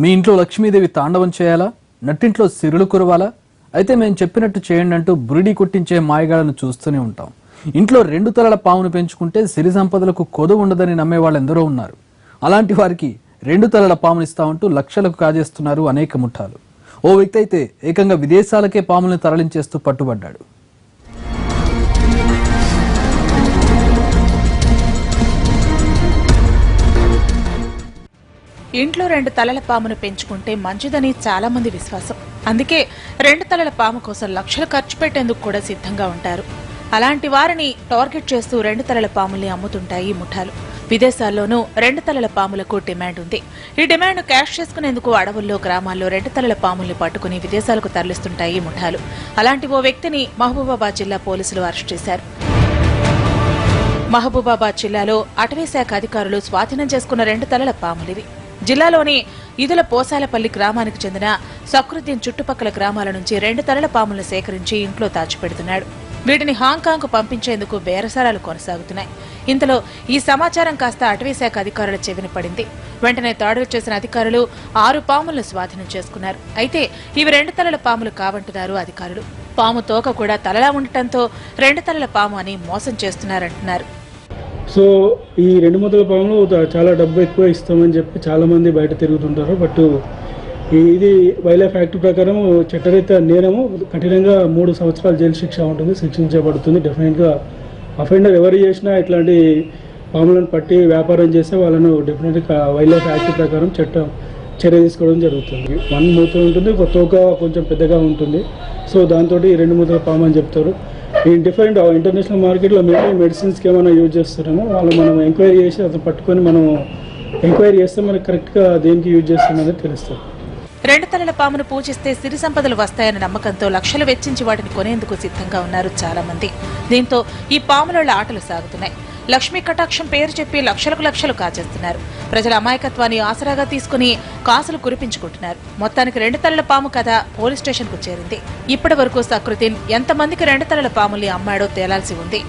మీ ఇంట్లో లక్ష్మీదేవి తాండవం చేయాలా? నట్టింట్లో సిరులు కురవాలా? అయితే మేము చెప్పినట్టు చేయండి అంటూ బురిడి కొట్టించే మాయగాళ్లను చూస్తూనే ఉంటాం. ఇంట్లో 2 తలల పామును పెంచుకుంటే సిరి సంపదలకు కొదువు ఉండదని నమ్మే వాళ్ళెందరో ఉన్నారు. అలాంటి వారికి 2 తలల పామును ఇస్తామంటూ లక్షలకు కాజేస్తున్నారు అనేక ముఠాలు. ఓ వ్యక్తి అయితే ఏకంగా విదేశాలకే పాములను తరలించేస్తూ పట్టుబడ్డాడు. ఇంట్లో 2 తలల పామును పెంచుకుంటే మంచిదని చాలా మంది విశ్వాసం. అందుకే 2 తలల పాము కోసం లక్షలు ఖర్చు పెట్టేందుకు కూడా సిద్ధంగా ఉంటారు. అలాంటి వారిని టార్గెట్ చేస్తూ 2 తలల పాముల్ని అమ్ముతుంటాయి ఈ ముఠాలు. విదేశాల్లోనూ 2 తలల పాములకు డిమాండ్ ఉంది. ఈ డిమాండ్ క్యాష్ చేసుకునేందుకు అడవుల్లో, గ్రామాల్లో 2 తలల పాముల్ని పట్టుకుని విదేశాలకు తరలిస్తుంటాయి ఈ ముఠాలు. అలాంటి ఓ వ్యక్తిని మహబూబాబాద్ జిల్లా పోలీసులు అరెస్ట్ చేశారు. మహబూబాబాద్ జిల్లాలో అటవీ శాఖ అధికారులు స్వాధీనం చేసుకున్న 2 తలల పాములివి. జిల్లాలోని ఇదుల పోసాలపల్లి గ్రామానికి చెందిన సక్రుద్దీన్ చుట్టుపక్కల గ్రామాల నుంచి 2 తలల పాములను సేకరించి ఇంట్లో దాచిపెడుతున్నాడు. వీటిని హాంకాంగ్ కు పంపించేందుకు బేరసారాలు కొనసాగుతున్నాయి. ఇంతలో ఈ సమాచారం కాస్త అటవీశాఖ అధికారుల చెవిన పడింది. వెంటనే దాడులు చేసిన అధికారులు 6 పాములను స్వాధీనం చేసుకున్నారు. అయితే ఇవి 2 తలల పాములు కావంటున్నారు అధికారులు. పాము తోక కూడా తలలా ఉండటంతో 2 తలల పాము అని మోసం చేస్తున్నారంటున్నారు. సో ఈ 2 మూతల పాములు చాలా డబ్బు ఎక్కువ ఇస్తామని చెప్పి చాలామంది బయట తిరుగుతుంటారు. బట్ ఇది వైల్డ్ లైఫ్ యాక్ట్ ప్రకారం చట్టరీత్యా నేరము, కఠినంగా 3 సంవత్సరాల జైలు శిక్ష ఉంటుంది, శిక్షించబడుతుంది. డెఫినెట్గా అఫెండర్ ఎవరు చేసినా ఇట్లాంటి పాములను పట్టి వ్యాపారం చేస్తే వాళ్ళను డెఫినెట్గా వైల్డ్ లైఫ్ యాక్ట్ ప్రకారం చర్య తీసుకోవడం జరుగుతుంది. 1 మూత ఉంటుంది, ఒక తోక కొంచెం పెద్దగా ఉంటుంది. సో దాంతో 2 మూతల పాము అని చెప్తారు. ఈ డిఫరెంట్ ఇంటర్నేషనల్ మార్కెట్లో మేము మెడిసిన్స్కి ఏమైనా యూజ్ చేస్తున్నామో వాళ్ళు మనం ఎంక్వైరీ చేసి అతను పట్టుకొని మనం ఎంక్వైరీ చేస్తే మనకు కరెక్ట్గా దేనికి యూజ్ చేస్తున్నది తెలుస్తుంది. 2 తలల పామును పూజిస్తే సిరి సంపదలు వస్తాయన్న నమ్మకంతో లక్షలు వెచ్చించి వాటిని కొనేందుకు సిద్ధంగా ఉన్నారు చాలా మంది. దీంతో ఈ పాముల ఆటలు సాగుతున్నాయి. లక్ష్మీ కటాక్షం పేరు చెప్పి లక్షలు కాజేస్తున్నారు. ప్రజల అమాయకత్వాన్ని ఆసరాగా తీసుకుని కాసులు కురిపించుకుంటున్నారు. మొత్తానికి 2 తలల పాము కథ పోలీస్ స్టేషన్ కు చేరింది. ఇప్పటి వరకు సక్రుద్దీన్ ఎంతమందికి 2 తలల పాముల్ని అమ్మాడో తేలాల్సి ఉంది.